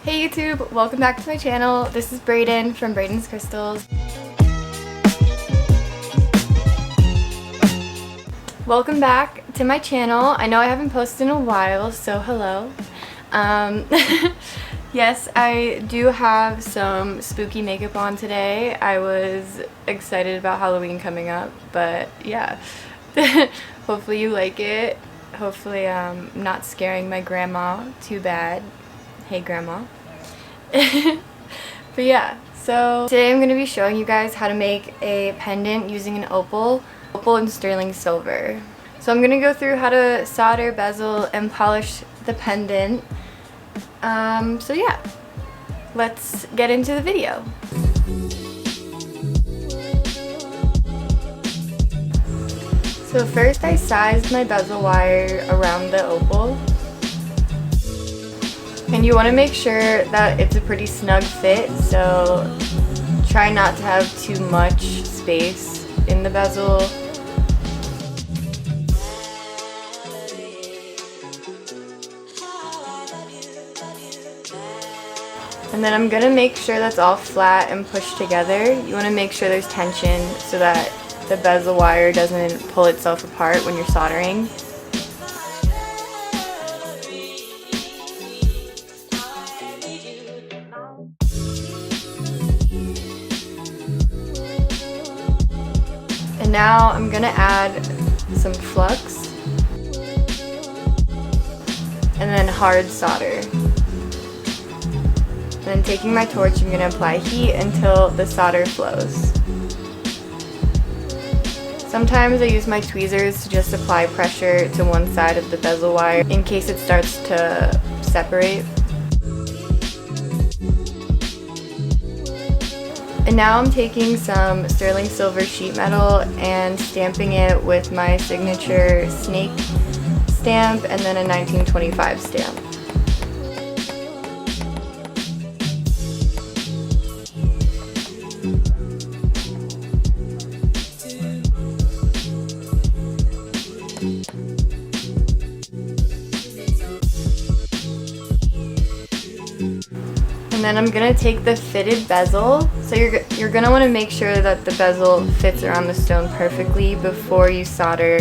Hey YouTube, welcome back to my channel. This is Brayden from Brayden's Crystals. Welcome back to my channel. I know I haven't posted in a while, so hello. Yes, I do have some spooky makeup on today. I was excited about Halloween coming up, but yeah. Hopefully you like it. Hopefully I'm not scaring my grandma too bad. Hey grandma. But yeah, so today I'm going to be showing you guys how to make a pendant using an opal and sterling silver. So I'm going to go through how to solder, bezel, and polish the pendant. So yeah, let's get into the video. So first I sized my bezel wire around the opal. And you want to make sure that it's a pretty snug fit, so try not to have too much space in the bezel. And then I'm going to make sure that's all flat and pushed together. You want to make sure there's tension so that the bezel wire doesn't pull itself apart when you're soldering. And now I'm going to add some flux and then hard solder. And then taking my torch, I'm going to apply heat until the solder flows. Sometimes I use my tweezers to just apply pressure to one side of the bezel wire in case it starts to separate. And now I'm taking some sterling silver sheet metal and stamping it with my signature snake stamp and then a 1925 stamp. And then I'm going to take the fitted bezel. So you're going to want to make sure that the bezel fits around the stone perfectly before you solder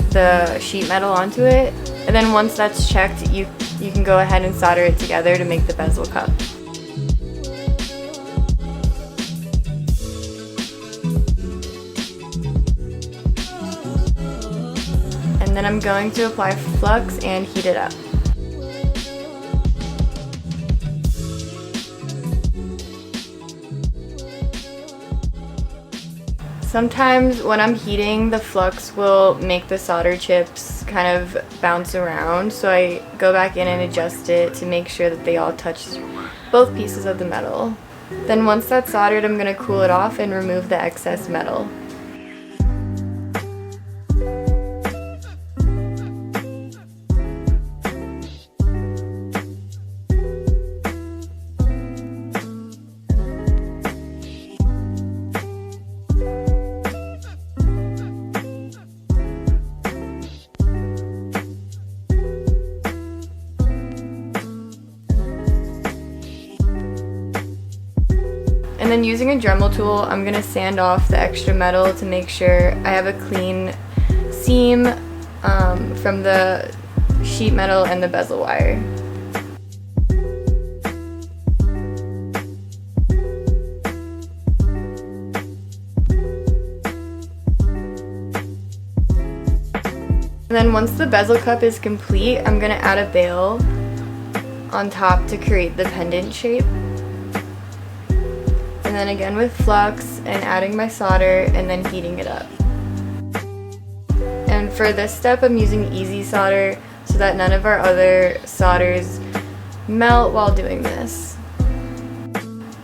the sheet metal onto it. And then once that's checked, you can go ahead and solder it together to make the bezel cup. And then I'm going to apply flux and heat it up. Sometimes when I'm heating, the flux will make the solder chips kind of bounce around, so I go back in and adjust it to make sure that they all touch both pieces of the metal. Then once that's soldered, I'm going to cool it off and remove the excess metal. And then using a Dremel tool, I'm going to sand off the extra metal to make sure I have a clean seam from the sheet metal and the bezel wire. And then once the bezel cup is complete, I'm going to add a bail on top to create the pendant shape. And then again with flux and adding my solder and then heating it up. And for this step I'm using easy solder so that none of our other solders melt while doing this.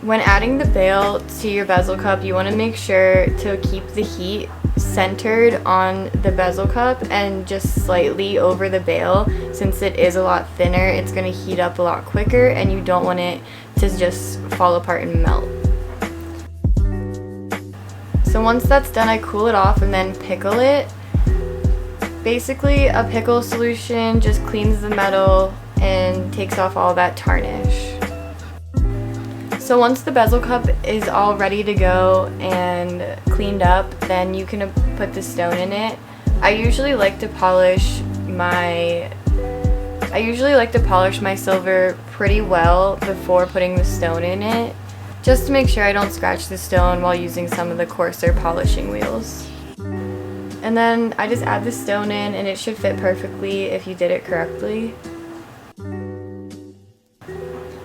When adding the bail to your bezel cup, you want to make sure to keep the heat centered on the bezel cup and just slightly over the bail. Since it is a lot thinner, it's going to heat up a lot quicker and you don't want it to just fall apart and melt. So once that's done, I cool it off and then pickle it. Basically, a pickle solution just cleans the metal and takes off all that tarnish. So once the bezel cup is all ready to go and cleaned up, then you can put the stone in it. I usually like to polish my silver pretty well before putting the stone in it, just to make sure I don't scratch the stone while using some of the coarser polishing wheels. And then I just add the stone in, and it should fit perfectly if you did it correctly.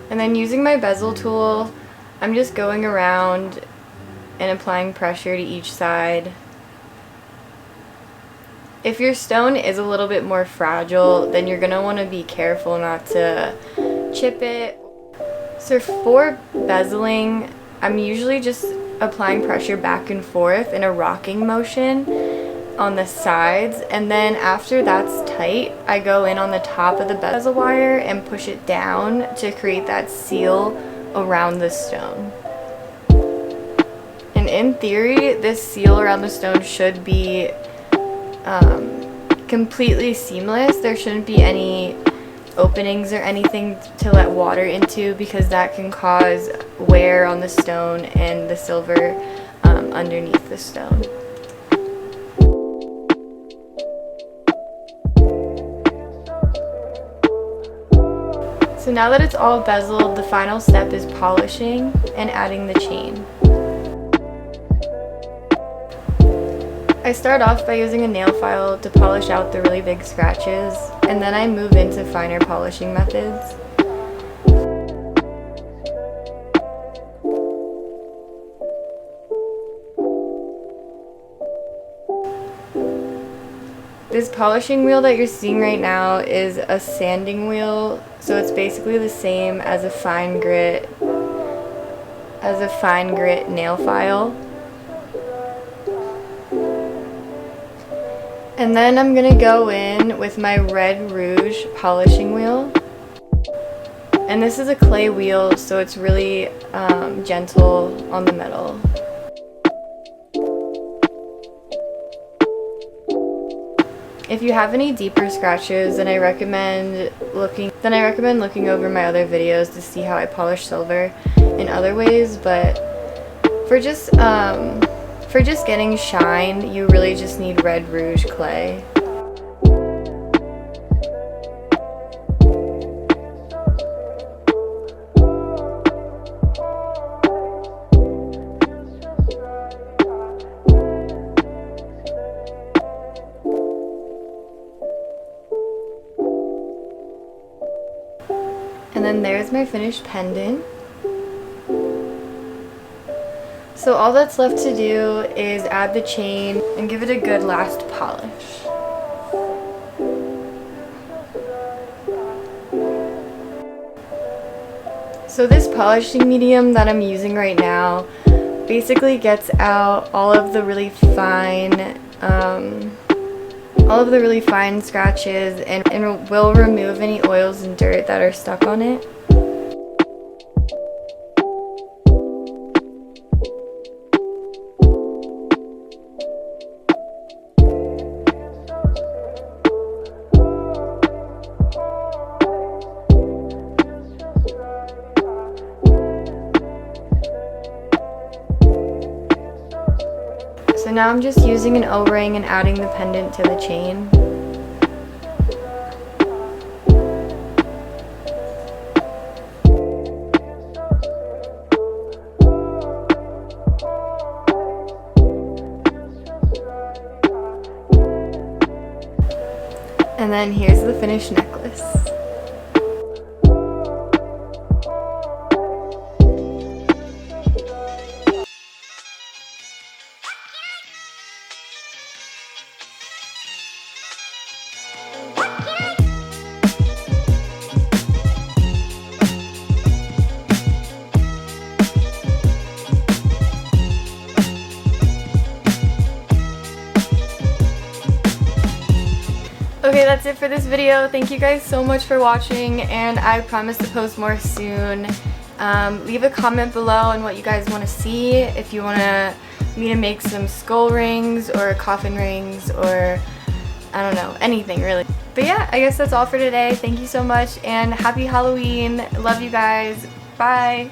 And then using my bezel tool, I'm just going around and applying pressure to each side. If your stone is a little bit more fragile, then you're going to want to be careful not to chip it. So for bezeling, I'm usually just applying pressure back and forth in a rocking motion on the sides, and then after that's tight, I go in on the top of the bezel wire and push it down to create that seal around the stone. And in theory, this seal around the stone should be completely seamless. There shouldn't be any openings or anything to let water into, because that can cause wear on the stone and the silver underneath the stone. So now that it's all bezeled, the final step is polishing and adding the chain. I start off by using a nail file to polish out the really big scratches, and then I move into finer polishing methods. This polishing wheel that you're seeing right now is a sanding wheel, so it's basically the same as a fine grit nail file. And then I'm gonna go in with my red rouge polishing wheel. And this is a clay wheel, so it's really gentle on the metal. If you have any deeper scratches, then I recommend looking over my other videos to see how I polish silver in other ways. But for just getting shine, you really just need red rouge clay. And then there's my finished pendant. So all that's left to do is add the chain and give it a good last polish. So this polishing medium that I'm using right now basically gets out all of the really fine scratches and will remove any oils and dirt that are stuck on it. So now I'm just using an O-ring and adding the pendant to the chain. And then here's the finished necklace. Okay, that's it for this video. Thank you guys so much for watching, and I promise to post more soon. Leave a comment below on what you guys want to see. If you want me to make some skull rings or coffin rings or I don't know, anything really. But yeah, I guess that's all for today. Thank you so much and happy Halloween. Love you guys. Bye.